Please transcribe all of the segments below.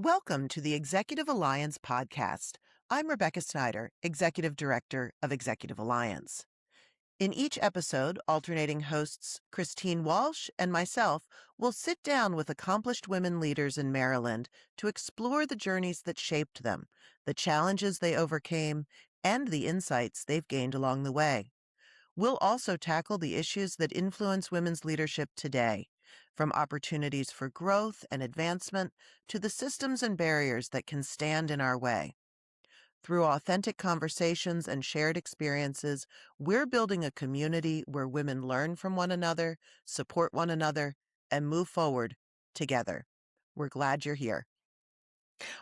Welcome to the Executive Alliance podcast. I'm Rebecca Snyder, Executive Director of Executive Alliance. In each episode, alternating hosts Christine Walsh and myself will sit down with accomplished women leaders in Maryland to explore the journeys that shaped them, the challenges they overcame, and the insights they've gained along the way. We'll also tackle the issues that influence women's leadership today, from opportunities for growth and advancement to the systems and barriers that can stand in our way. Through authentic conversations and shared experiences, we're building a community where women learn from one another, support one another, and move forward together. We're glad you're here.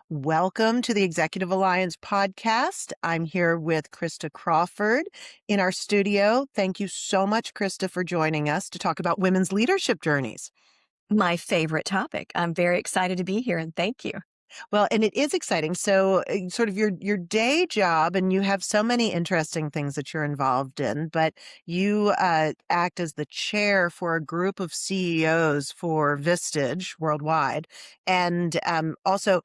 Welcome to the Executive Alliance podcast. I'm here with Krista Crawford in our studio. Thank you so much, Krista, for joining us to talk about women's leadership journeys. My favorite topic. I'm very excited to be here, and thank you. Well, and it is exciting. So sort of your day job, and you have so many interesting things that you're involved in, but you act as the chair for a group of CEOs for Vistage worldwide. And also,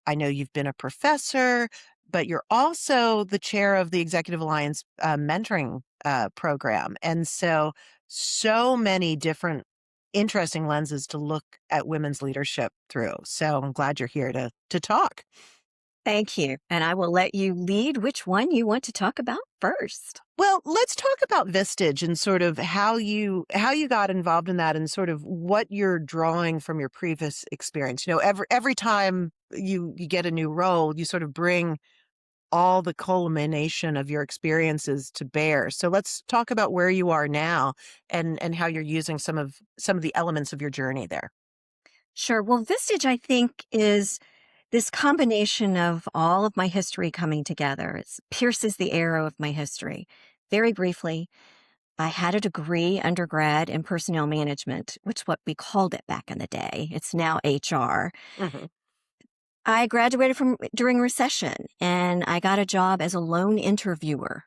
I know you've been a professor, but you're also the chair of the Executive Alliance mentoring program. And so many different interesting lenses to look at women's leadership through. So I'm glad you're here to talk. Thank you. And I will let you lead which one you want to talk about first. Well, let's talk about Vistage and sort of how you got involved in that and sort of what you're drawing from your previous experience. You know, every time you get a new role, you sort of bring all the culmination of your experiences to bear. So let's talk about where you are now and how you're using some of the elements of your journey there. Sure. Well, Vistage, I think, is this combination of all of my history coming together. It pierces the arrow of my history. Very briefly, I had a degree undergrad in personnel management, which is what we called it back in the day. It's now HR. Mm-hmm. I graduated during recession, and I got a job as a loan interviewer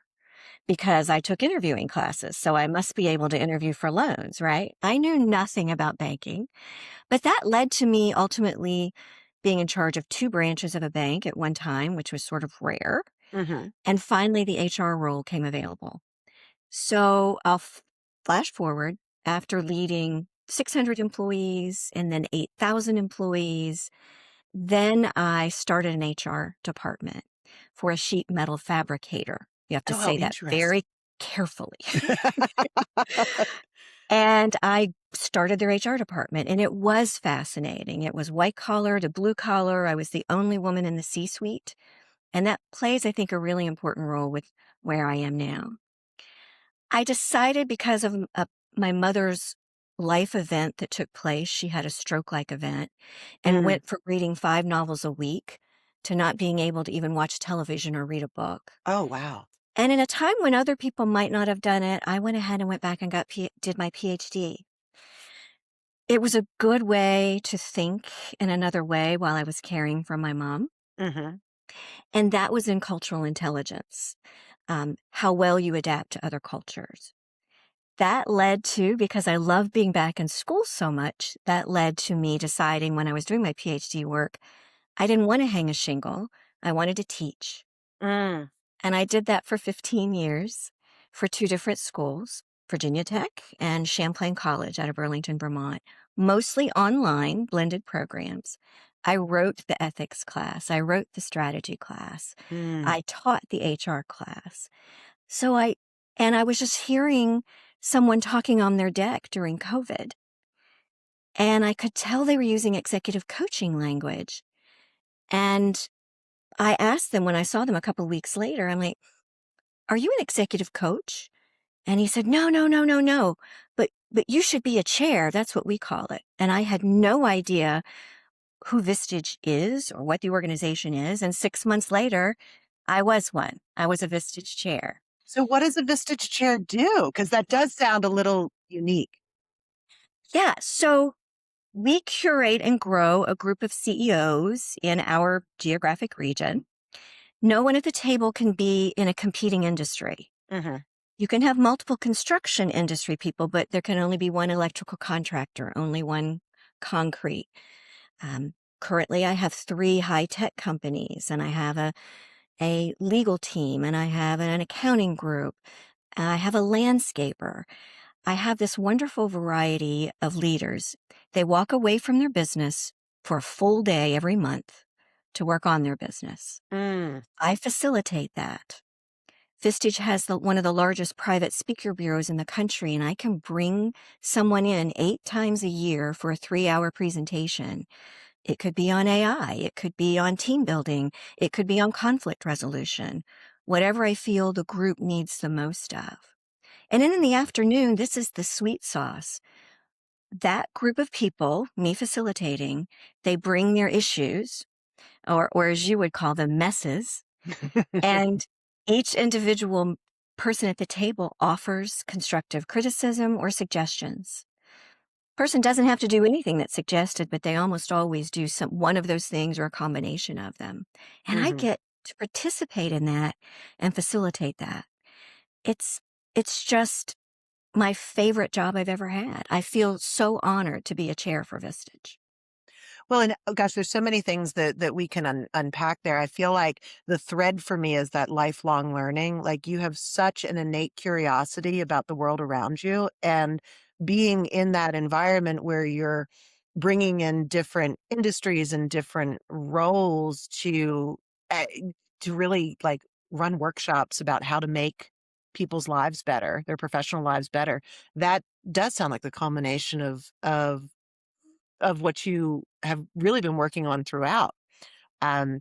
because I took interviewing classes. So I must be able to interview for loans, right? I knew nothing about banking, but that led to me ultimately being in charge of 2 branches of a bank at one time, which was sort of rare. Mm-hmm. And finally, the HR role came available. So I'll flash forward after leading 600 employees and then 8,000 employees. Then I started an HR department for a sheet metal fabricator. You have to say that very carefully. And I started their HR department, and it was fascinating. It was white collar to blue collar. I was the only woman in the C-suite. And that plays, I think, a really important role with where I am now. I decided because of my mother's life event that took place, she had a stroke-like event, and went from reading 5 novels a week to not being able to even watch television or read a book. Oh, wow. And in a time when other people might not have done it, I went ahead and went back and did my PhD. It was a good way to think in another way while I was caring for my mom. Mm-hmm. And that was in cultural intelligence, how well you adapt to other cultures. That led to, because I love being back in school so much, that led to me deciding when I was doing my PhD work, I didn't want to hang a shingle. I wanted to teach. And I did that for 15 years for 2 different schools, Virginia Tech and Champlain College out of Burlington, Vermont, mostly online blended programs. I wrote the ethics class. I wrote the strategy class. I taught the HR class. So I was just hearing someone talking on their deck during COVID. And I could tell they were using executive coaching language. And I asked them when I saw them a couple of weeks later, I'm like, are you an executive coach? And he said, no. But you should be a chair. That's what we call it. And I had no idea who Vistage is or what the organization is. And 6 months later, I was one. I was a Vistage chair. So what does a Vistage chair do? Because that does sound a little unique. Yeah. So we curate and grow a group of CEOs in our geographic region. No one at the table can be in a competing industry. Mm-hmm. You can have multiple construction industry people, but there can only be one electrical contractor, only one concrete. Currently, I have 3 high-tech companies, and I have a legal team, and I have an accounting group. I have a landscaper. I have this wonderful variety of leaders. They walk away from their business for a full day every month to work on their business. Mm. I facilitate that. Vistage has one of the largest private speaker bureaus in the country, and I can bring someone in 8 times a year for a 3-hour presentation. It could be on AI, it could be on team building, it could be on conflict resolution, whatever I feel the group needs the most of. And then in the afternoon, this is the sweet sauce. That group of people, me facilitating, they bring their issues, or as you would call them, messes, and each individual person at the table offers constructive criticism or suggestions. Person doesn't have to do anything that's suggested, but they almost always do one of those things or a combination of them. And I Mhm. get to participate in that and facilitate that. It's just my favorite job I've ever had. I feel so honored to be a chair for Vistage. Well, and oh gosh, there's so many things that we can unpack there. I feel like the thread for me is that lifelong learning. Like you have such an innate curiosity about the world around you, and being in that environment where you're bringing in different industries and different roles uh, to really like run workshops about how to make people's lives better, their professional lives better. That does sound like the culmination of what you have really been working on throughout. Um,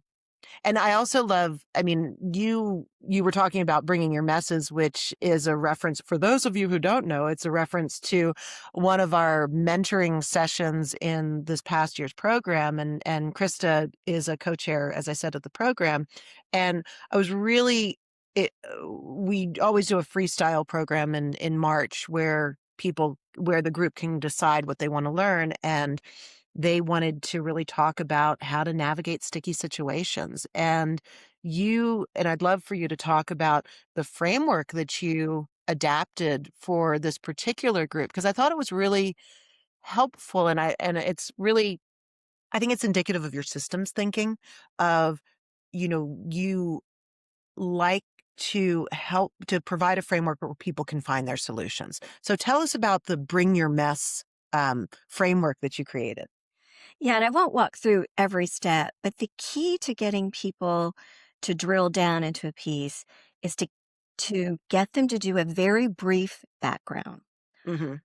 and I also love, I mean, you were talking about bringing your messes, which is a reference for those of you who don't know, it's a reference to one of our mentoring sessions in this past year's program. And Krista is a co-chair, as I said, of the program. And I was really, we always do a freestyle program in March where the group can decide what they want to learn. And they wanted to really talk about how to navigate sticky situations. And I'd love for you to talk about the framework that you adapted for this particular group, because I thought it was really helpful. And it's really, I think it's indicative of your systems thinking of, you like to help to provide a framework where people can find their solutions. So tell us about the Bring Your Mess framework that you created. Yeah, and I won't walk through every step, but the key to getting people to drill down into a piece is to get them to do a very brief background Hmm.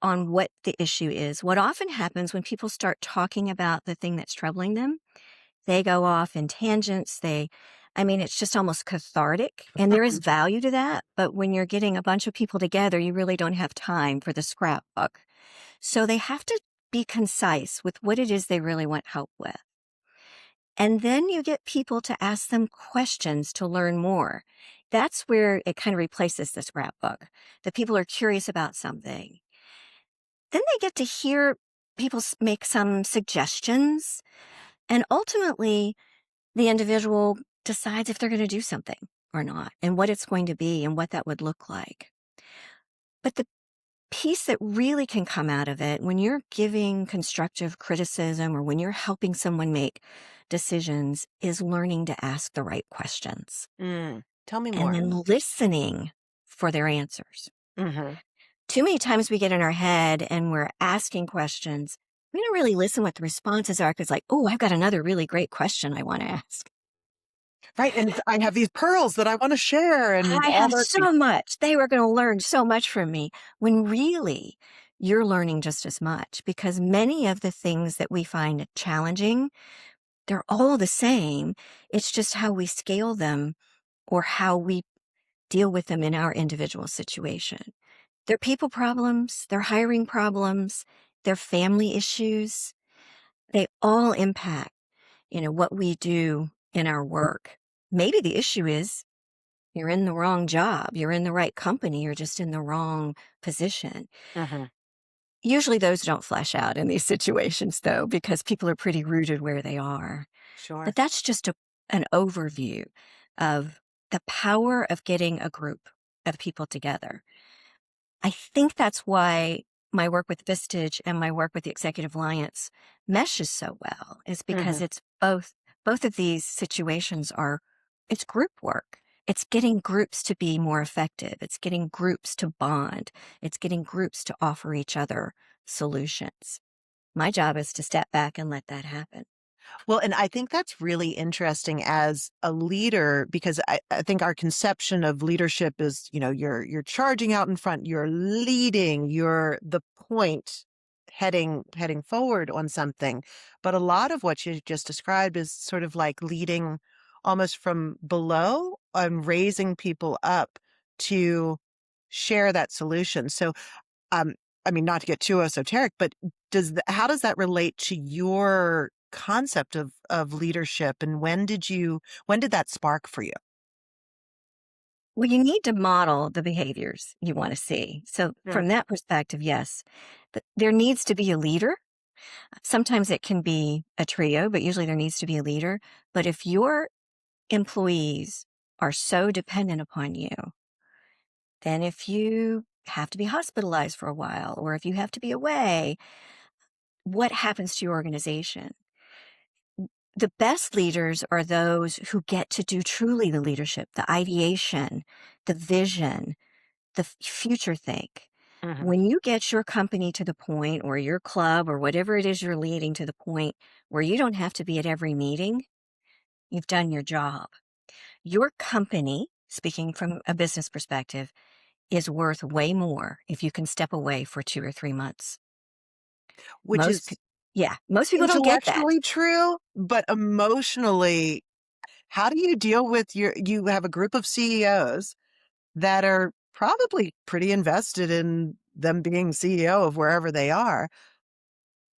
on what the issue is. What often happens when people start talking about the thing that's troubling them, they go off in tangents. I mean, it's just almost cathartic, and there is value to that. But when you're getting a bunch of people together, you really don't have time for the scrapbook. So they have to be concise with what it is they really want help with. And then you get people to ask them questions to learn more. That's where it kind of replaces the scrapbook. The people are curious about something. Then they get to hear people make some suggestions. And ultimately, the individual decides if they're going to do something or not, and what it's going to be and what that would look like. But the piece that really can come out of it when you're giving constructive criticism or when you're helping someone make decisions is learning to ask the right questions Tell me and more. then listening for their answers. Hmm. Too many times we get in our head and we're asking questions. We don't really listen what the responses are because, like, oh, I've got another really great question I want to ask. Right, and I have these pearls that I wanna share and I all have those things. so much. They were going to learn so much from me when really you're learning just as much because many of the things that we find challenging, they're all the same. It's just how we scale them or how we deal with them in our individual situation. They're people problems, they're hiring problems, they're family issues. They all impact, what we do in our work. Maybe the issue is you're in the wrong job, you're in the right company, you're just in the wrong position. Mhm. Usually those don't flesh out in these situations, though, because people are pretty rooted where they are. Sure. But that's just an overview of the power of getting a group of people together. I think that's why my work with Vistage and my work with the Executive Alliance meshes so well is because Mhm. it's both of these situations are it's group work. It's getting groups to be more effective. It's getting groups to bond. It's getting groups to offer each other solutions. My job is to step back and let that happen. Well, and I think that's really interesting as a leader because I think our conception of leadership is, you're charging out in front, you're leading, you're the point heading forward on something. But a lot of what you just described is sort of like leading almost from below and raising people up to share that solution. So um, I mean, not to get too esoteric, but how does that relate to your concept of leadership, and when did that spark for you? Well, you need to model the behaviors you want to see. So, Yeah. from that perspective, yes, but there needs to be a leader. Sometimes it can be a trio, but usually there needs to be a leader. But if your employees are so dependent upon you, then if you have to be hospitalized for a while or if you have to be away, what happens to your organization? The best leaders are those who get to do truly the leadership, the ideation, the vision, the future think. Mhm. When you get your company to the point or your club or whatever it is you're leading to the point where you don't have to be at every meeting, you've done your job. Your company, speaking from a business perspective, is worth way more if you can step away for 2 or 3 months. Which Most, pe- is yeah, most people don't get that. intellectually true, but emotionally, how do you deal with you have a group of CEOs that are probably pretty invested in them being CEO of wherever they are,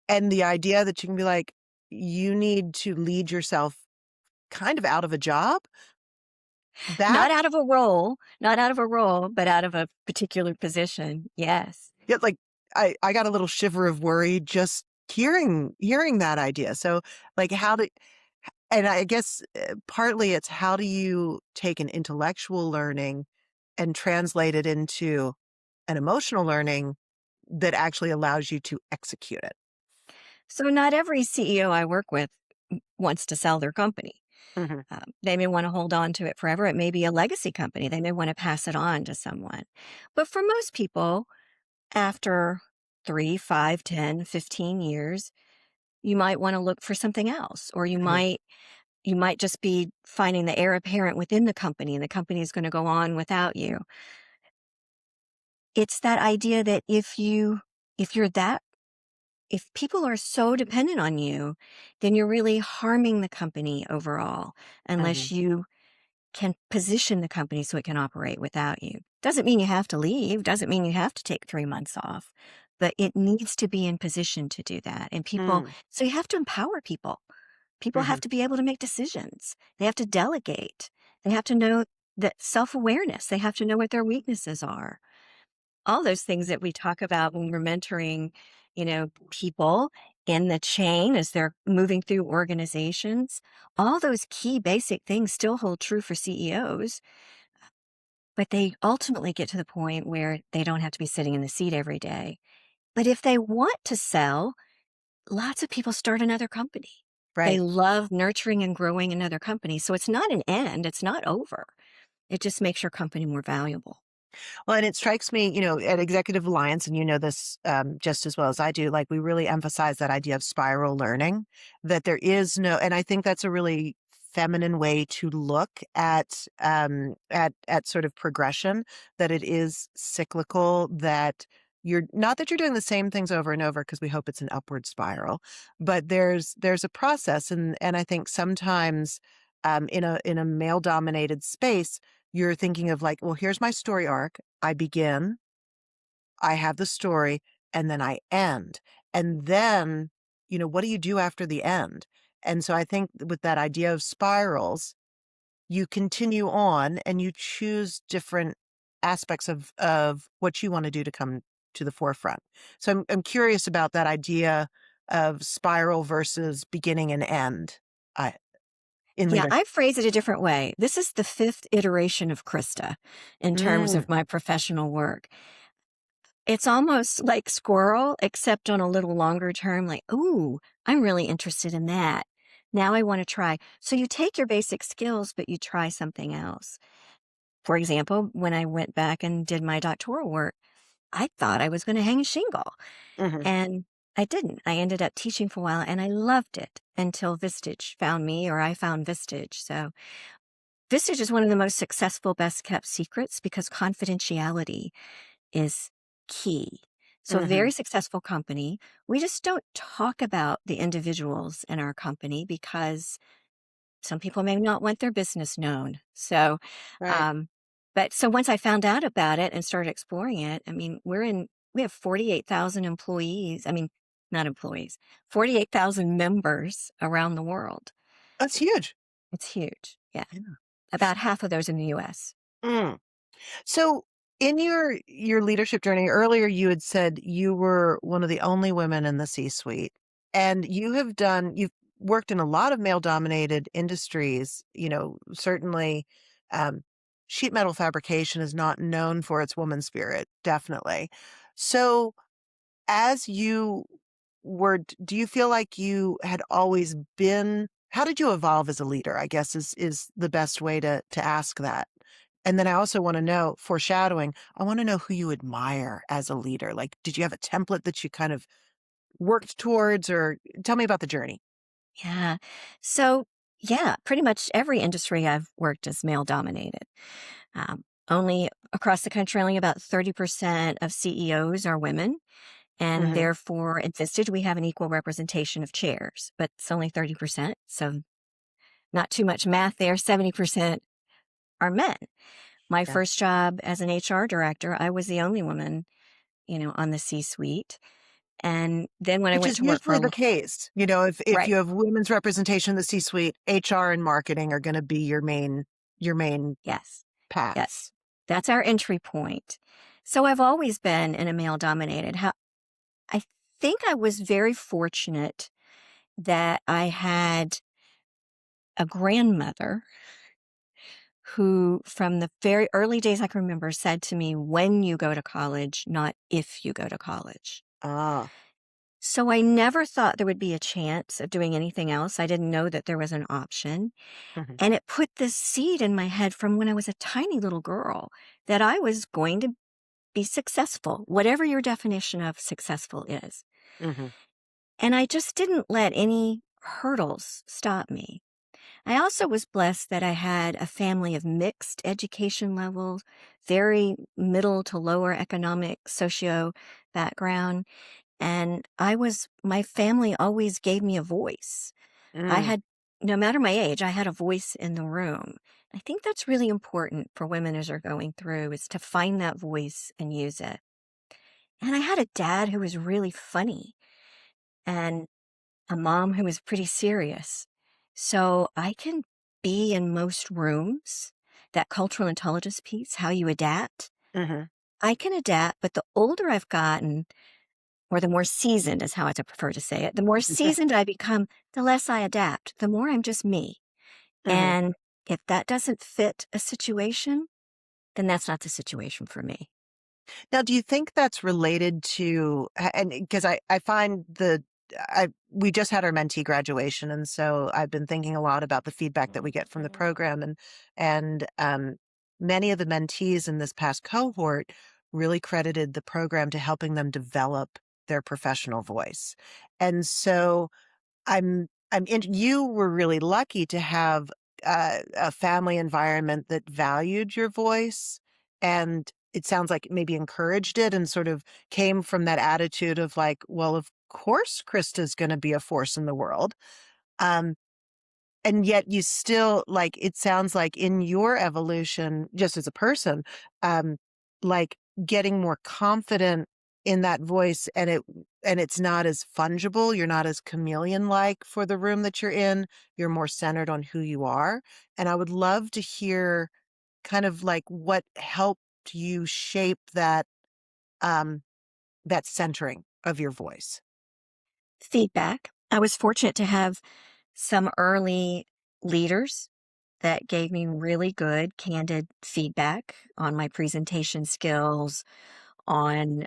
and the idea that you can be like, you need to lead yourself kind of out of a job? That Not out of a role, not out of a role, but out of a particular position. Yes. Yeah, like, I got a little shiver of worry just hearing that idea. So, like, and I guess, partly it's how do you take an intellectual learning and translate it into an emotional learning that actually allows you to execute it? So not every CEO I work with wants to sell their company. Mhm. They may want to hold on to it forever. It may be a legacy company. They may want to pass it on to someone. But for most people, after 3, 5, 10, 15 years, you might want to look for something else, or Mhm. you might just be finding the heir apparent within the company and the company is going to go on without you. It's that idea that if you're that if people are so dependent on you, then you're really harming the company overall unless Mhm. you can position the company so it can operate without you. Doesn't mean you have to leave, doesn't mean you have to take 3 months off, but it needs to be in position to do that. And Mm. so you have to empower people. People have Mhm. to be able to make decisions. They have to delegate. They have to know that self awareness. They have to know what their weaknesses are. All those things that we talk about when we're mentoring, people in the chain as they're moving through organizations, all those key basic things still hold true for CEOs, but they ultimately get to the point where they don't have to be sitting in the seat every day. But if they want to sell, lots of people start another company. They Right. love nurturing and growing another company. So it's not an end, it's not over. It just makes your company more valuable. Well, and it strikes me, at Executive Alliance, and you know this just as well as I do, like we really emphasize that idea of spiral learning, that there is no, and I think that's a really feminine way to look at sort of progression, that it is cyclical, that you're not that you're doing the same things over and over because we hope it's an upward spiral, but there's a process, and I think sometimes in a male dominated space you're thinking of like, well, here's my story arc. I begin, I have the story, and then I end. And then, what do you do after the end? And so I think with that idea of spirals, you continue on and you choose different aspects of what you want to do to come to the forefront. So I'm curious about that idea of spiral versus beginning and end uh, in Yeah, leadership. I phrase it a different way. This is the fifth iteration of Krista in terms Mm, of my professional work. It's almost like squirrel, except on a little longer term, like, "Ooh, I'm really interested in that. Now I wanna try." So you take your basic skills, but you try something else. For example, when I went back and did my doctoral work, I thought I was gonna hang a shingle, Hmm. and I didn't. I ended up teaching for a while, and I loved it until Vistage found me, or I found Vistage. So Vistage is one of the most successful, best-kept secrets because confidentiality is key. So, a very Hmm. successful company, we just don't talk about the individuals in our company because some people may not want their business known. So, Right. um, but so once I found out about it and started exploring it, I mean, we have 48,000 employees. I mean, not employees, 48,000 members around the world. That's huge. It's huge. Yeah. Yeah. About half of those in the US. Mm. So in your leadership journey earlier, you had said you were one of the only women in the C-suite, and you've worked in a lot of male-dominated industries. Certainly, um, sheet metal fabrication is not known for its woman spirit, definitely. So as you do you feel like you had always been how did you evolve as a leader, I guess is the best way to ask that. And then I also want to know, foreshadowing, I want to know who you admire as a leader. Like, did you have a template that you kind of worked towards, or tell me about the journey? Yeah. So, yeah, pretty much every industry I've worked is male dominated. Only across the country, only about 30% of CEOs are women. And Hmm. therefore, at Vistage, we have an equal representation of chairs, but it's only 30%. So, not too much math there. 70% are men. My Yeah. first job as an HR director, I was the only woman, on the C suite. And then when I Which went is to work for usually the case. If right. you have women's representation in the C-suite, HR and marketing are going to be your main Yes. paths. Yes. That's our entry point. So I've always been in a male dominated. I think I was very fortunate that I had a grandmother who, from the very early days I can remember, said to me, when you go to college, not if you go to college. Ah. So I never thought there would be a chance of doing anything else. I didn't know that there was an option. Mhm. And it put this seed in my head from when I was a tiny little girl that I was going to be successful, whatever your definition of successful is. Mhm. And I just didn't let any hurdles stop me. I also was blessed that I had a family of mixed education levels, very middle to lower economic socio background. And my family always gave me a voice. I Mm. had, no matter my age, I had a voice in the room. I think that's really important for women as they're going through is to find that voice and use it. And I had a dad who was really funny and a mom who was pretty serious. So I can be in most rooms. That cultural intelligence piece, how you adapt, Mhm. I can adapt, but the older I've gotten, or the more seasoned is how I prefer to say it, the more seasoned I become, the less I adapt, the more I'm just me. Mhm. And if that doesn't fit a situation, then that's not the situation for me. Now, do you think that's related to and because I find I we just had our mentee graduation, and so I've been thinking a lot about the feedback that we get from the program, and many of the mentees in this past cohort really credited the program to helping them develop their professional voice. And so you were really lucky to have a family environment that valued your voice, and it sounds like maybe encouraged it and sort of came from that attitude of like, well, of course Krista's going to be a force in the world. Um, and yet you still like it sounds like in your evolution, just as a person, um, like getting more confident in that voice, and it's not as fungible. You're not as chameleon-like for the room that you're in. You're more centered on who you are. And I would love to hear kind of like what helped you shape um, that centering of your voice. Feedback. I was fortunate to have some early leaders that gave me really good, candid feedback on my presentation skills, on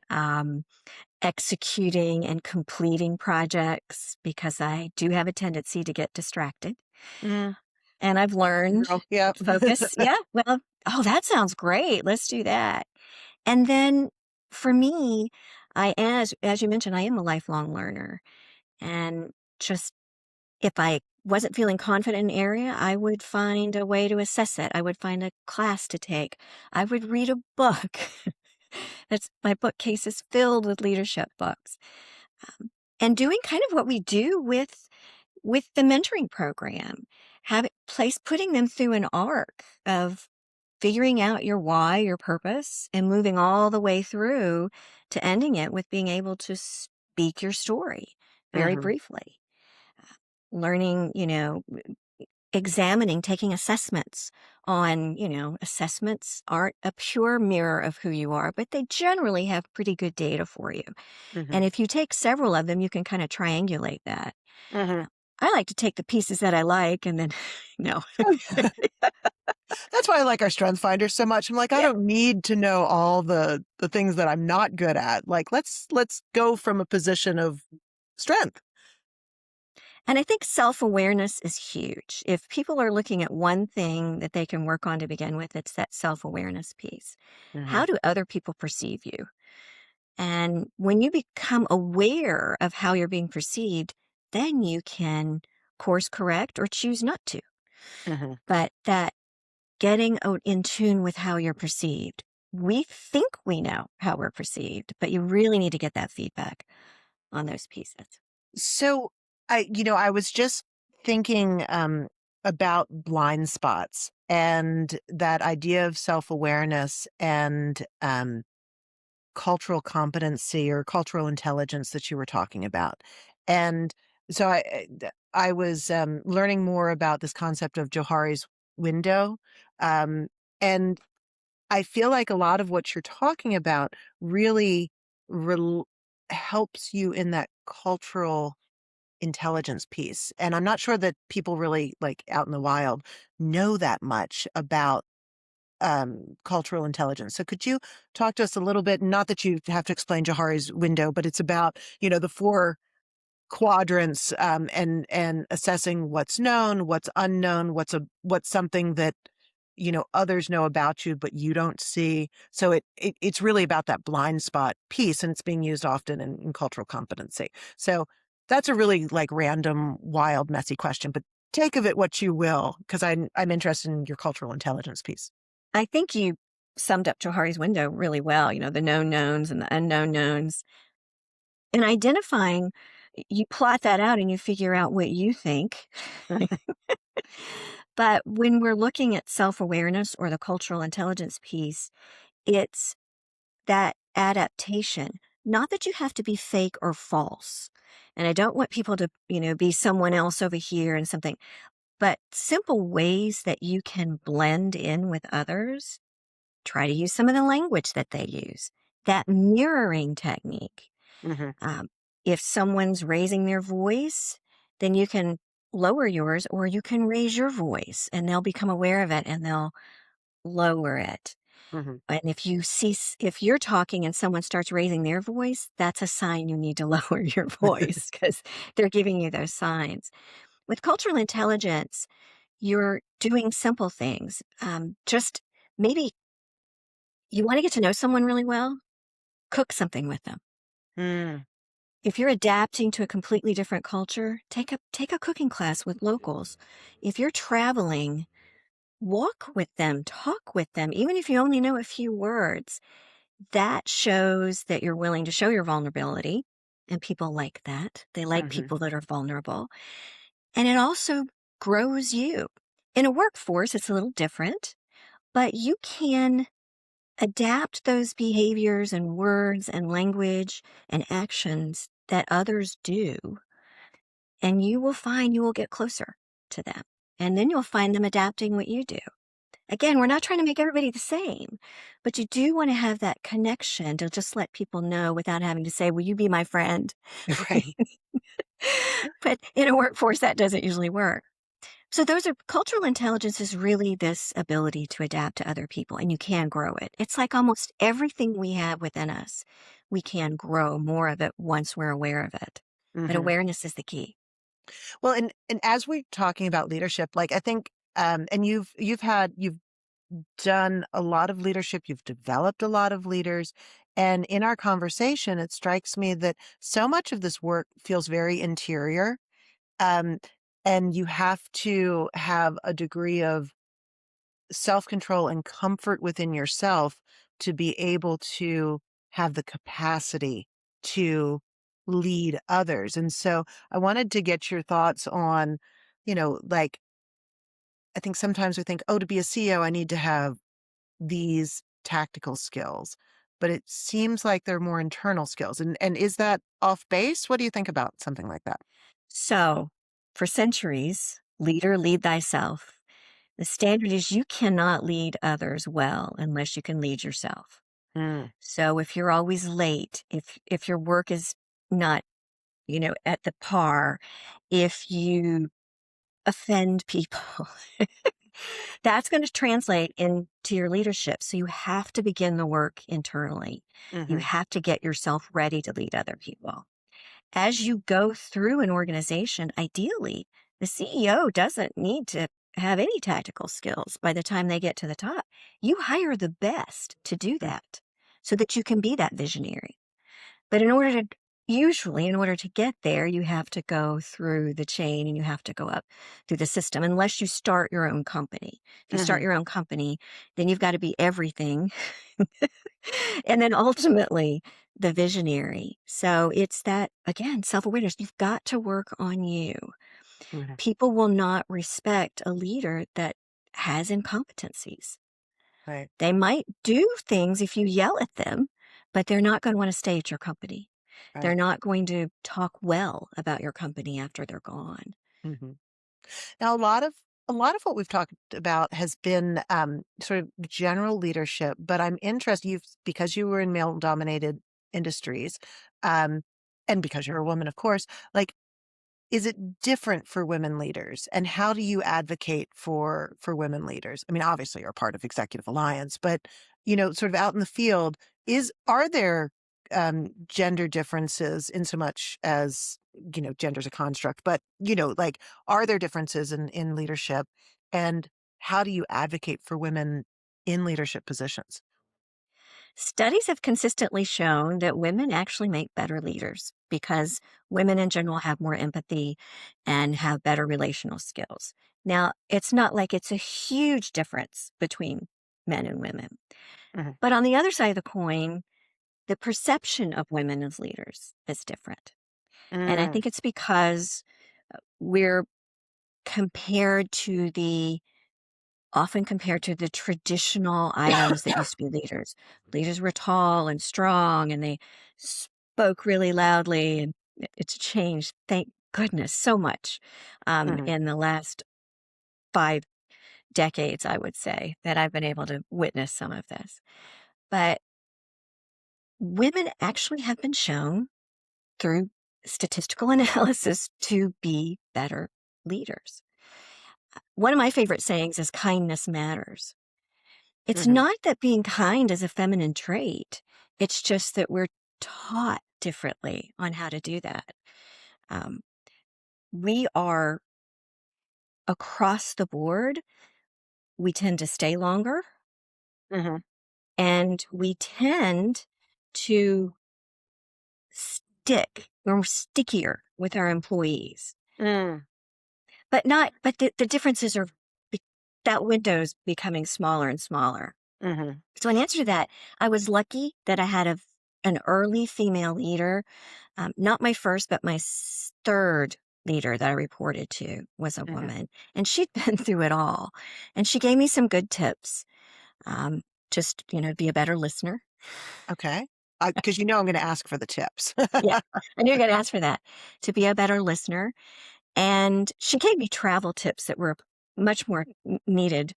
executing and completing projects because I do have a tendency to get distracted. Mm, And I've learned girl, yeah. to focus. Yeah, well, oh, that sounds great. Let's do that. And then for me, as you mentioned, I am a lifelong learner. And just if I wasn't feeling confident in an area, I would find a way to assess it. I would find a class to take. I would read a book. That's my bookcase is filled with leadership books. And doing kind of what we do with the mentoring program, putting them through an arc of figuring out your why, your purpose, and moving all the way through to ending it with being able to speak your story very Hmm. briefly. Learning, examining, taking assessments on, assessments aren't a pure mirror of who you are, but they generally have pretty good data for you. Hmm. And if you take several of them, you can kind of triangulate that. Hmm. I like to take the pieces that I like and then, no. That's why I like our strength finders so much. I'm like, I Yeah. don't need to know all the things that I'm not good at. Like, let's go from a position of strength. And I think self-awareness is huge. If people are looking at one thing that they can work on to begin with, it's that self-awareness piece. Hmm. How do other people perceive you? And when you become aware of how you're being perceived, then you can course correct or choose not to. Hmm. But that getting in tune with how you're perceived, we think we know how we're perceived, but you really need to get that feedback on those pieces. So I was just thinking about blind spots and that idea of self-awareness and cultural competency or cultural intelligence that you were talking about. And so I was learning more about this concept of Johari's window. Um, and I feel like a lot of what you're talking about really rel helps you in that cultural intelligence piece. And I'm not sure that people really, like, out in the wild know that much about cultural intelligence. So could you talk to us a little bit, not that you have to explain Johari's window, but it's about, the four quadrants, and assessing what's known, what's unknown, what's something that, others know about you, but you don't see. So it's really about that blind spot piece, and it's being used often in cultural competency. So that's a really like random, wild, messy question, but take of it what you will, because I'm interested in your cultural intelligence piece. I think you summed up Johari's window really well, the known knowns and the unknown knowns. And identifying, you plot that out and you figure out what you think. Mhm. But when we're looking at self awareness or the cultural intelligence piece, it's that adaptation. Not that you have to be fake or false. And I don't want people to, be someone else over here and something, but simple ways that you can blend in with others. Try to use some of the language that they use. That mirroring technique. Mhm. Um, if someone's raising their voice, then you can lower yours or you can raise your voice and they'll become aware of it and they'll lower it. Mhm. And if you're talking and someone starts raising their voice, that's a sign you need to lower your voice because they're giving you those signs. With cultural intelligence, you're doing simple things. Just maybe you want to get to know someone really well, cook something with them. Mm. If you're adapting to a completely different culture, take a cooking class with locals. If you're traveling, walk with them, talk with them, even if you only know a few words. That shows that you're willing to show your vulnerability, and people like that. They like Mhm. people that are vulnerable. And it also grows you. In a workforce, it's a little different, but you can adapt those behaviors and words and language and actions that others do, and you will find you will get closer to them. And then you'll find them adapting what you do. Again, we're not trying to make everybody the same, but you do want to have that connection to just let people know without having to say, will you be my friend? Right. But in a workforce, that doesn't usually work. So those are cultural intelligence is really this ability to adapt to other people, and you can grow it. It's like almost everything we have within us, we can grow more of it once we're aware of it. But Hmm. awareness is the key. Well, and as we're talking about leadership, like I think, and you've done a lot of leadership, you've developed a lot of leaders, and in our conversation, it strikes me that so much of this work feels very interior, um, and you have to have a degree of self-control and comfort within yourself to be able to have the capacity to lead others. And so I wanted to get your thoughts on, like, I think sometimes we think, oh, to be a CEO, I need to have these tactical skills, but it seems like they're more internal skills. And is that off base? What do you think about something like that? So for centuries, leader, lead thyself. The standard is you cannot lead others well unless you can lead yourself. Mm, So if you're always late, if your work is not, at the par, if you offend people, that's going to translate into your leadership. So you have to begin the work internally. You hmm. have to get yourself ready to lead other people. As you go through an organization, ideally, the CEO doesn't need to have any tactical skills by the time they get to the top. You hire the best to do that so that you can be that visionary. But usually, in order to get there, you have to go through the chain and you have to go up through the system, unless you start your own company. If you start Hmm. your own company, then you've got to be everything. And then ultimately, the visionary. So it's that, again, self awareness. You've got to work on you. Hmm. People will not respect a leader that has incompetencies. Right, They might do things if you yell at them, but they're not going to want to stay at your company. They're right. not going to talk well about your company after they're gone. Hmm. Now, a lot of what we've talked about has been sort of general leadership, but I'm interested. Because you were in male-dominated industries, um, and because you're a woman, of course. Like, is it different for women leaders, and how do you advocate for women leaders? I mean, obviously, you're a part of Executive Alliance, but sort of out in the field, are there gender differences in so much as gender's a construct, but like, are there differences in leadership, and how do you advocate for women in leadership positions? Studies have consistently shown that women actually make better leaders because women in general have more empathy and have better relational skills. Now, it's not like it's a huge difference between men and women. Hmm. But on the other side of the coin, the perception of women as leaders is different. And I Mm, think it's because we're compared to the often compared to the traditional items that used to be leaders. Leaders were tall and strong and they spoke really loudly, and it's changed, thank goodness, so much mhm, in the last 5 decades, I would say, that I've been able to witness some of this. But women actually have been shown through statistical analysis to be better leaders. One of my favorite sayings is kindness matters. It's mhm, not that being kind is a feminine trait. It's just that we're taught differently on how to do that. Um, we are across the board, we tend to stay longer mhm, and we tend to we're stickier with our employees. mm, But the differences are, be- that window's becoming smaller and smaller. mhm, So in answer to that, I was lucky that I had an early female leader. Not my first, but my third leader that I reported to was a mhm. woman, and she'd been through it all. And she gave me some good tips. Um, just, be a better listener. Okay. Because I'm gonna ask for the tips. Yeah, I knew you were going to ask for that. To be a better listener. And she gave me travel tips that were much more needed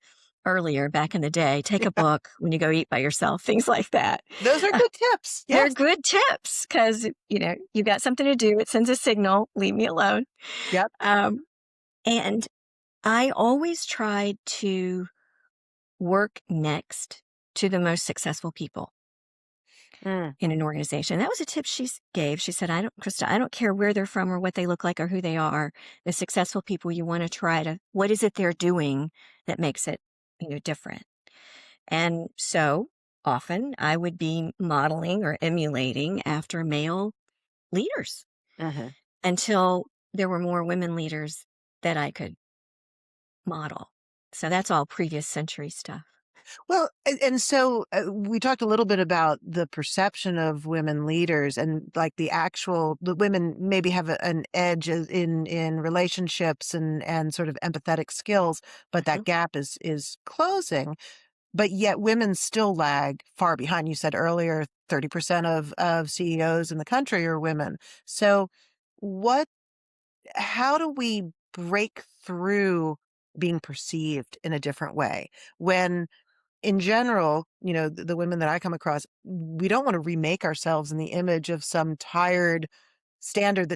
earlier back in the day. Take a book when you go eat by yourself, things like that. Those are good tips. They're Yes. good tips because, you got something to do. It sends a signal, leave me alone. Yep. Um, and I always tried to work next to the most successful people Mm, in an organization. That was a tip gave. She said, Krista, I don't care where they're from or what they look like or who they are. The successful people, you want to try to, what is it they're doing that makes it, different? And so often I would be modeling or emulating after male leaders mhm. until there were more women leaders that I could model. So that's all previous century stuff. Well, and so we talked a little bit about the perception of women leaders and like the women maybe have an edge in relationships and sort of empathetic skills, but Mhm. that gap is closing. But yet women still lag far behind. You said earlier, 30% of CEOs in the country are women. So what how do we break through being perceived in a different way when in general, the women that I come across, we don't want to remake ourselves in the image of some tired standard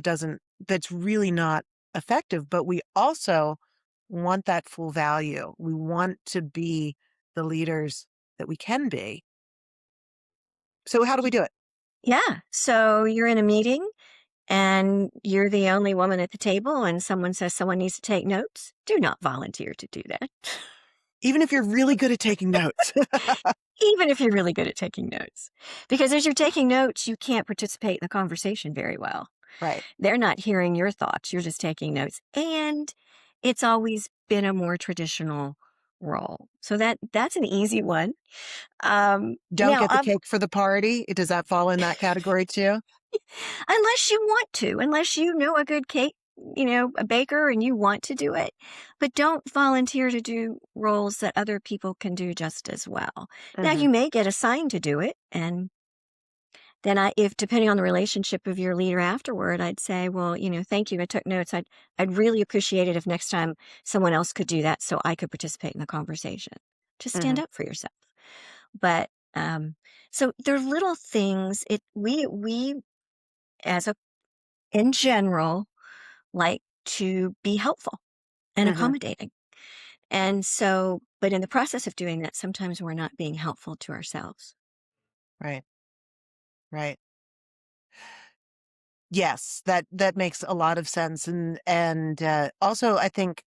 that's really not effective, but we also want that full value. We want to be the leaders that we can be. So how do we Y- do it? Yeah. So you're in a meeting and you're the only woman at the table, and someone says someone needs to take notes. Do not volunteer to do that. Even if you're really good at taking notes. Even if you're really good at taking notes. Because as you're taking notes, you can't participate in the conversation very well. Right. They're not hearing your thoughts, you're just taking notes. And it's always been a more traditional role. So that's an easy one. Don't Now, get the cake for the party. Does that fall in that category too? unless you want to, unless you know a good cake, a baker and you want to do it, but don't volunteer to do roles that other people can do just as well. Now, Hmm. you may get assigned to do it, and then if depending on the relationship of your leader afterward, I'd say, well, thank you. I took notes. I'd really appreciate it if next time someone else could do that so I could participate in the conversation. Just stand Hmm. up for yourself. But so they're little things. We as a in general like to be helpful and Hmm. accommodating. And so, but in the process of doing that, sometimes we're not being helpful to ourselves. Right. Right. Yes, that makes a lot of sense, and also I think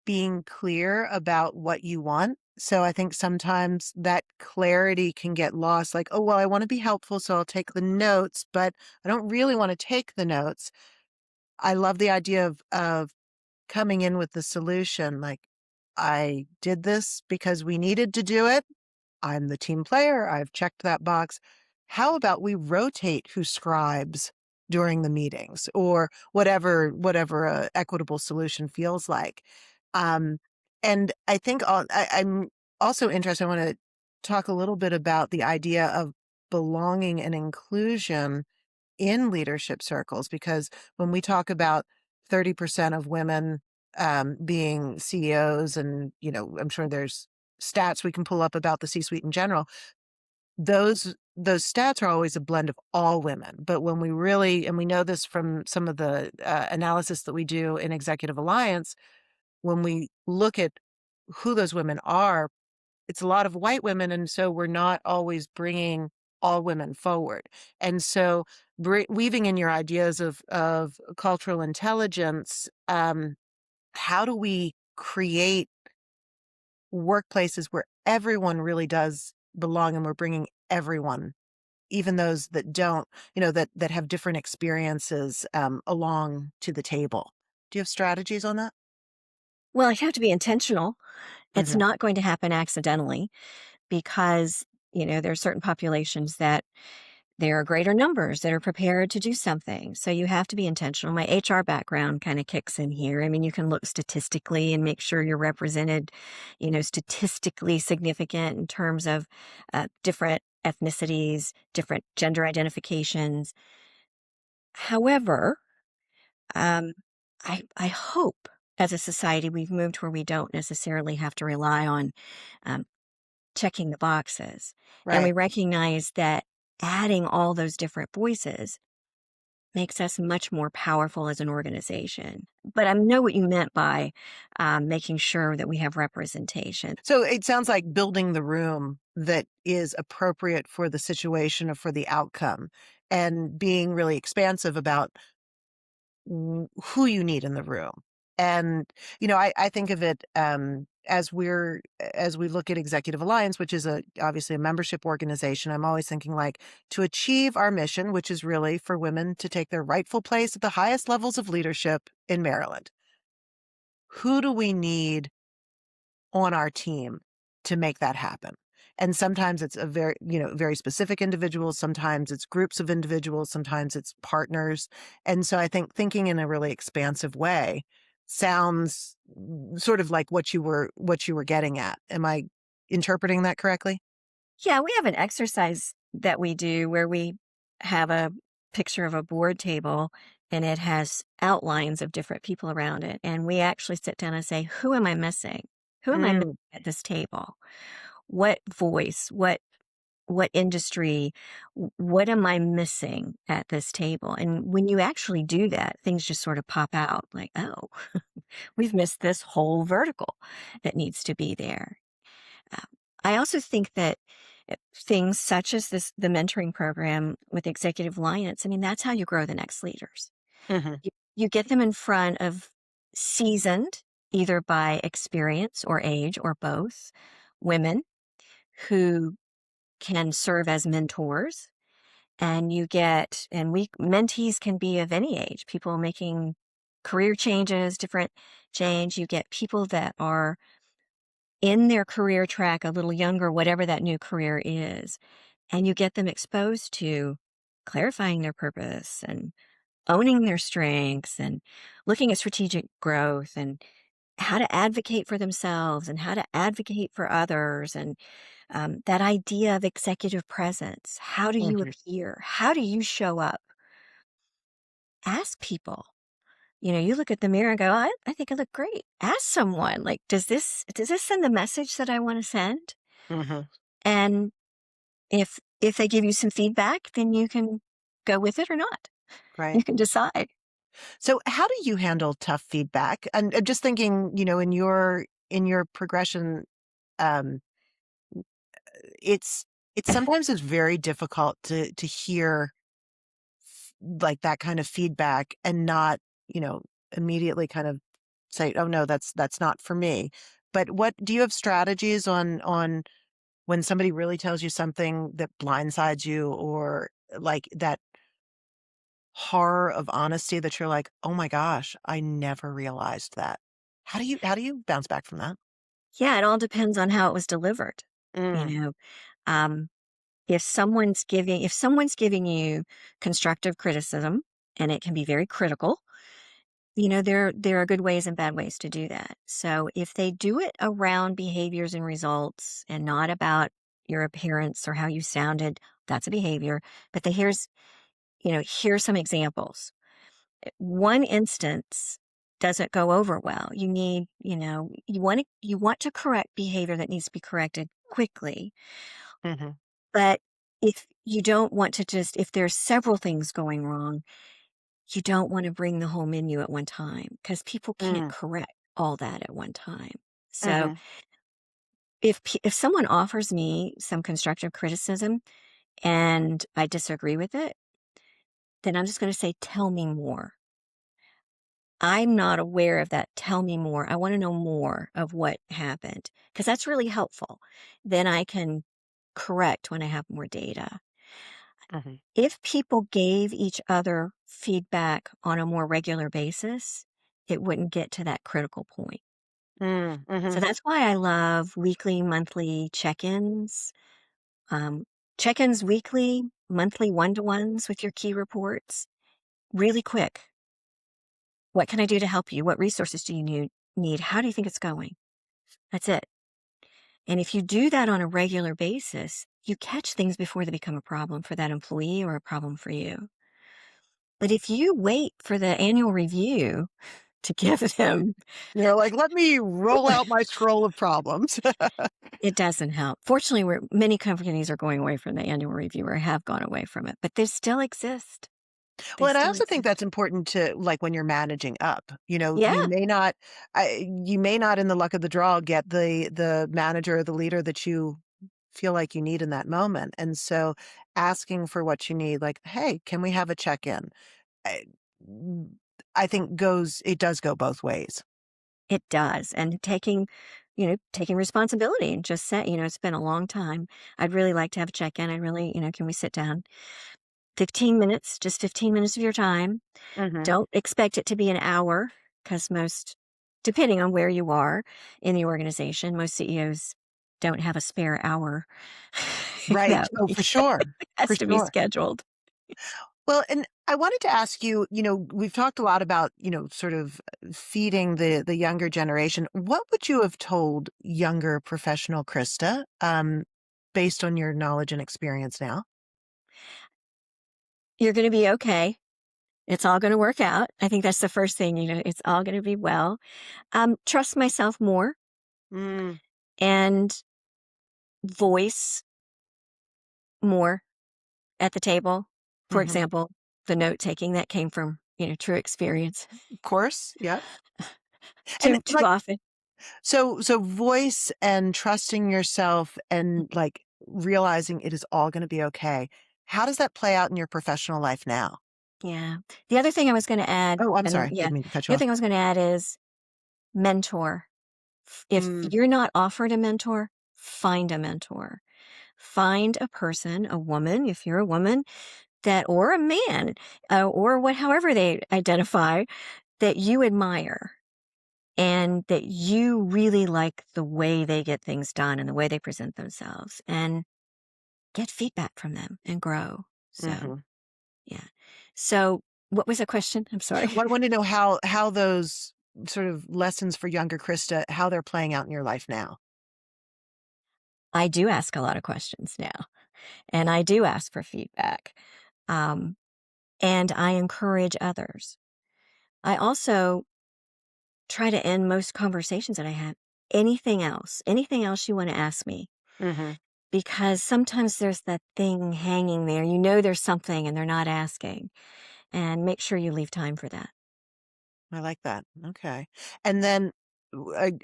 being clear about what you want. So I think sometimes that clarity can get lost. Like, oh well, I want to be helpful, so I'll take the notes, but I don't really want to take the notes. I love the idea of coming in with the solution. Like, I did this because we needed to do it. I'm the team player. I've checked that box. How about we rotate who scribes during the meetings or whatever a equitable solution feels like. Um, and I think I'm also interested. I want to talk a little bit about the idea of belonging and inclusion in leadership circles, because when we talk about 30% of women being CEOs, and I'm sure there's stats we can pull up about the C-suite in general. Those stats are always a blend of all women. But when we really, and we know this from some of the analysis that we do in Executive Alliance, when we look at who those women are, it's a lot of white women, and so we're not always bringing all women forward. And so, weaving in your ideas of cultural intelligence, how do we create workplaces where everyone really does belong and we're bringing everyone, even those that don't, that have different experiences, along to the table? Do you have strategies on that? Well, I have to be intentional. It's Hmm. not going to happen accidentally because, there are certain populations that there are greater numbers that are prepared to do something. So you have to be intentional. My HR background kind of kicks in here. I mean, you can look statistically and make sure you're represented, statistically significant in terms of different ethnicities, different gender identifications. However, um, I hope as a society we've moved where we don't necessarily have to rely on um, checking the boxes. And we Right. recognize that adding all those different voices makes us much more powerful as an organization. But I know what you meant by making sure that we have representation. So it sounds like building the room that is appropriate for the situation or for the outcome, and being really expansive about who you need in the room. And, I think of it as we look at Executive Alliance, which is obviously a membership organization. I'm always thinking, like, to achieve our mission, which is really for women to take their rightful place at the highest levels of leadership in Maryland. Who do we need on our team to make that happen? And sometimes it's a very specific individuals. Sometimes it's groups of individuals. Sometimes it's partners. And so I think thinking in a really expansive way sounds sort of like what you were getting at. Am I interpreting that correctly? Yeah, we have an exercise that we do where we have a picture of a board table and it has outlines of different people around it. And we actually sit down and say, who am I missing? Who am I missing Mm, at this table? What voice, what industry, what am I missing at this table? And when you actually do that, things just sort of pop out like, oh, we've missed this whole vertical that needs to be there. Um, I also think that things such as the mentoring program with Executive Alliance, I mean, that's how you grow the next leaders. mhm, You get them in front of seasoned, either by experience or age or both, women who can serve as mentors. And mentees can be of any age, people making career changes, different change. You get people that are in their career track a little younger, whatever that new career is, and you get them exposed to clarifying their purpose and owning their strengths and looking at strategic growth and how to advocate for themselves and how to advocate for others. And that idea of executive presence. How do you mhm. appear? How do you show up? Ask people. You look at the mirror and go, I think I look great. Ask someone, like, does this send the message that I want to send? Mhm. And if they give you some feedback, then you can go with it or not. Right. You can decide. So how do you handle tough feedback? And I'm just thinking, in your progression, um, it's sometimes it's very difficult to hear like that kind of feedback and not, immediately kind of say, "Oh no, that's not for me." But what do you have strategies on when somebody really tells you something that blindsides you, or like that horror of honesty that you're like, "Oh my gosh, I never realized that." How do you bounce back from that? Yeah, it all depends on how it was delivered. You Mm, know, um, if someone's giving you constructive criticism, and it can be very critical, there are good ways and bad ways to do that. So if they do it around behaviors and results and not about your appearance or how you sounded, that's a behavior. But here's some examples. One instance doesn't go over well. You want to correct behavior that needs to be corrected quickly. mhm, But if you don't want to if there's several things going wrong, you don't want to bring the whole menu at one time because people can't mm, correct all that at one time. So mhm, if someone offers me some constructive criticism and I disagree with it, then I'm just going to say, tell me more. I'm not aware of that. Tell me more. I want to know more of what happened because that's really helpful. Then I can correct when I have more data. mhm, If people gave each other feedback on a more regular basis, it wouldn't get to that critical point. So mhm. that's why I love weekly, monthly check-ins. Um, Check-ins weekly, monthly one-to-ones with your key reports. Really quick. What can I do to help you? What resources do you need? How do you think it's going? That's it. And if you do that on a regular basis, you catch things before they become a problem for that employee or a problem for you. But if you wait for the annual review to give them, You're like, "Let me roll out my scroll of problems." it doesn't help. Fortunately, many companies are going away from the annual review or have gone away from it, but they still exist. Well, They and I still also think exist. that's important to like when you're managing up. Yeah, You may not in the luck of the draw get the manager or the leader that you feel like you need in that moment. And so asking for what you need, like, hey, can we have a check-in? I, mm, I think it does go both ways. it does. And taking responsibility and just say, it's been a long time. I'd really like to have a check-in. I really, can we sit down? 15 minutes, just 15 minutes of your time. Hmm. Don't expect it to be an hour because depending on where you are in the organization, most CEOs don't have a spare hour. Right. That Oh, for sure. For has to be sure. scheduled. Well, and I wanted to ask you, we've talked a lot about, sort of feeding the younger generation. What would you have told younger professional Krista, based on your knowledge and experience now? You're going to be okay. It's all going to work out. I think that's the first thing, it's all going to be well. Trust myself more Mm, and voice more at the table. For hmm. example, the note taking that came from, true experience. Of course. Yep. And Too like, often. so voice and trusting yourself and like realizing it is all going to be okay. How does that play out in your professional life now? Yeah. The other thing I was going to add, Oh, I'm and then, sorry. yeah, Didn't mean to cut the you other off. thing I was going to add is mentor. If Mm, you're not offered a mentor, find a mentor. Find a person, a woman, if you're a woman, or a man, however they identify, that you admire and that you really like the way they get things done and the way they present themselves, and get feedback from them and grow. So, hmm. yeah. So, what was the question? I'm sorry. Well, I want to know how those sort of lessons for younger Krista, how they're playing out in your life now. I do ask a lot of questions now, and I do ask for feedback. Um, and I encourage others. I also try to end most conversations that I have. Anything else you want to ask me, Hmm. because sometimes there's that thing hanging there. There's something and they're not asking, and make sure you leave time for that. I like that. Okay. And then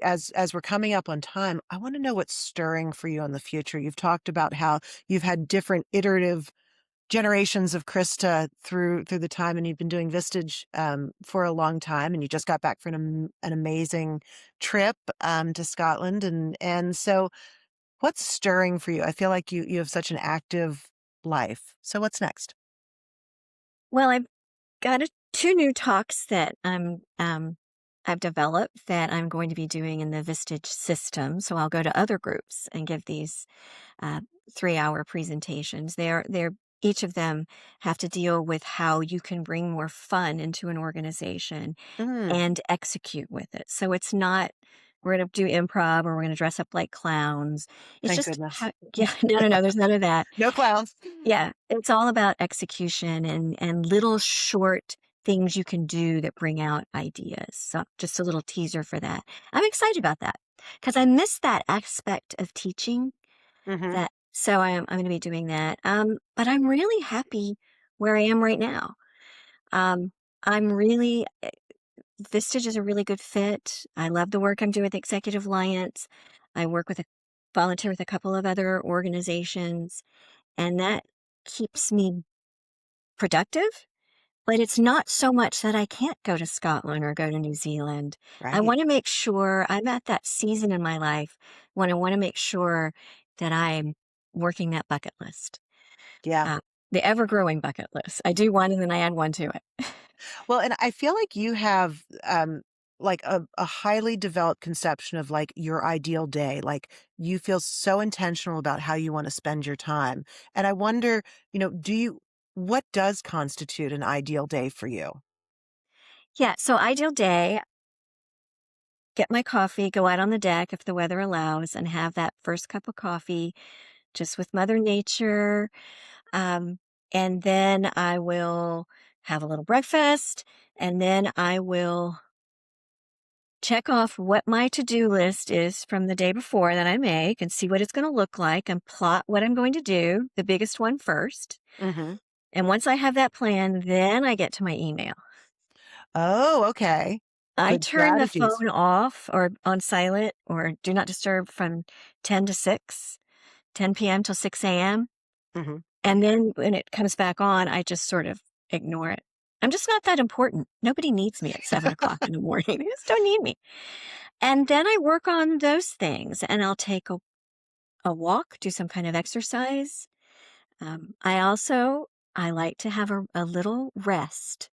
as we're coming up on time, I want to know what's stirring for you in the future. You've talked about how you've had different iterative generations of Krista through the time, and you've been doing Vistage for a long time, and you just got back from an amazing trip to Scotland, and so what's stirring for you? I feel like you have such an active life. So what's next? Well, I've got two new talks that I've developed that I'm going to be doing in the Vistage system. So I'll go to other groups and give these uh, 3-hour presentations. They're each of them have to deal with how you can bring more fun into an organization Mm, and execute with it. So it's not we're going to do improv or we're going to dress up like clowns. It's thank just goodness. how, yeah, no, there's none of that. No clowns. Yeah, it's all about execution and little short things you can do that bring out ideas. So just a little teaser for that. I'm excited about that because I miss that aspect of teaching. Hmm. So I'm going to be doing that. But I'm really happy where I am right now. Um, I'm really Vistage is a really good fit. I love the work I'm doing with Executive Alliance. I volunteer with a couple of other organizations, and that keeps me productive. But it's not so much that I can't go to Scotland or go to New Zealand. I Right. want to make sure I'm at that season in my life when I want to make sure that I'm working that bucket list, Yeah. uh, the ever growing bucket list. I do one and then I add one to it. Well, and I feel like you have like a highly developed conception of like your ideal day. Like you feel so intentional about how you want to spend your time. And I wonder, what does constitute an ideal day for you? Yeah. So, ideal day, get my coffee, go out on the deck if the weather allows, and have that first cup of coffee just with Mother Nature. Um, and then I will have a little breakfast, and then I will check off what my to-do list is from the day before that I make and see what it's going to look like and plot what I'm going to do, the biggest one first. Hmm. And once I have that plan, then I get to my email. Oh, okay. I Good turn the strategies. phone off or on silent or do not disturb from 10 to 6, 10 p.m. till 6 a.m. Hmm. And then when it comes back on, I just sort of ignore it. I'm just not that important. Nobody needs me at 7 o'clock in the morning. They just don't need me. And then I work on those things and I'll take a walk, do some kind of exercise. I like to have a little rest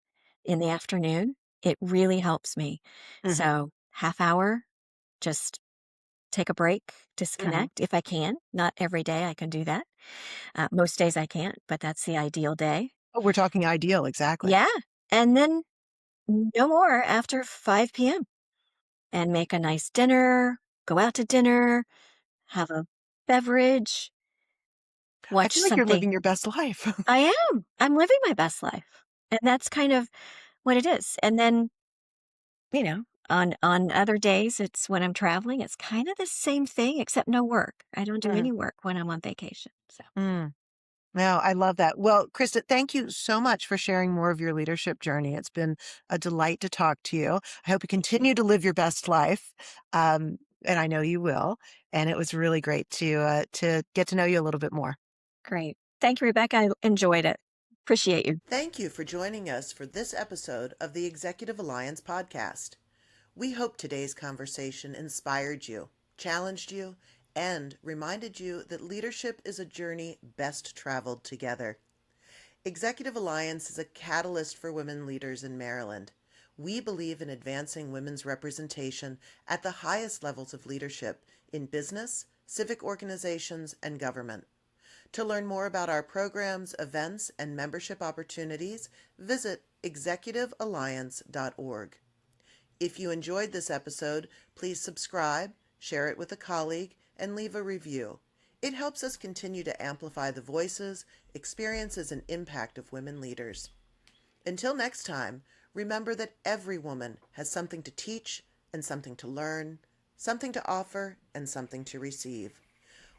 in the afternoon. It really helps me. Hmm. So half hour, just take a break, Hmm. disconnect if I can. Not every day I can do that. Most days I can't, but that's the ideal day. Oh, we're talking ideal, exactly. Yeah. And then no more after 5 p.m. and make a nice dinner, go out to dinner, have a beverage, I watch feel like you're something. living your best life. I am. I'm living my best life. And that's kind of what it is. And then, on other days, it's when I'm traveling, it's kind of the same thing, except no work. I don't do Mm, any work when I'm on vacation. So mm. No, I love that. Well, Krista, thank you so much for sharing more of your leadership journey. It's been a delight to talk to you. I hope you thank you. continue to live your best life. And I know you will. And it was really great to get to know you a little bit more. Great. Thank you, Rebecca. I enjoyed it. Appreciate you. Thank you for joining us for this episode of the Executive Alliance podcast. We hope today's conversation inspired you, challenged you, and reminded you that leadership is a journey best traveled together. Executive Alliance is a catalyst for women leaders in Maryland. We believe in advancing women's representation at the highest levels of leadership in business, civic organizations, and government. To learn more about our programs, events, and membership opportunities, visit executivealliance.org. If you enjoyed this episode, please subscribe, share it with a colleague, and leave a review. It helps us continue to amplify the voices, experiences, and impact of women leaders. Until next time, remember that every woman has something to teach and something to learn, something to offer and something to receive.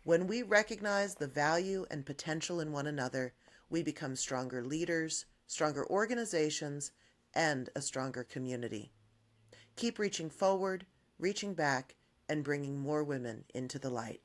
When we recognize the value and potential in one another, we become stronger leaders, stronger organizations, and a stronger community. Keep reaching forward, reaching back, and bringing more women into the light.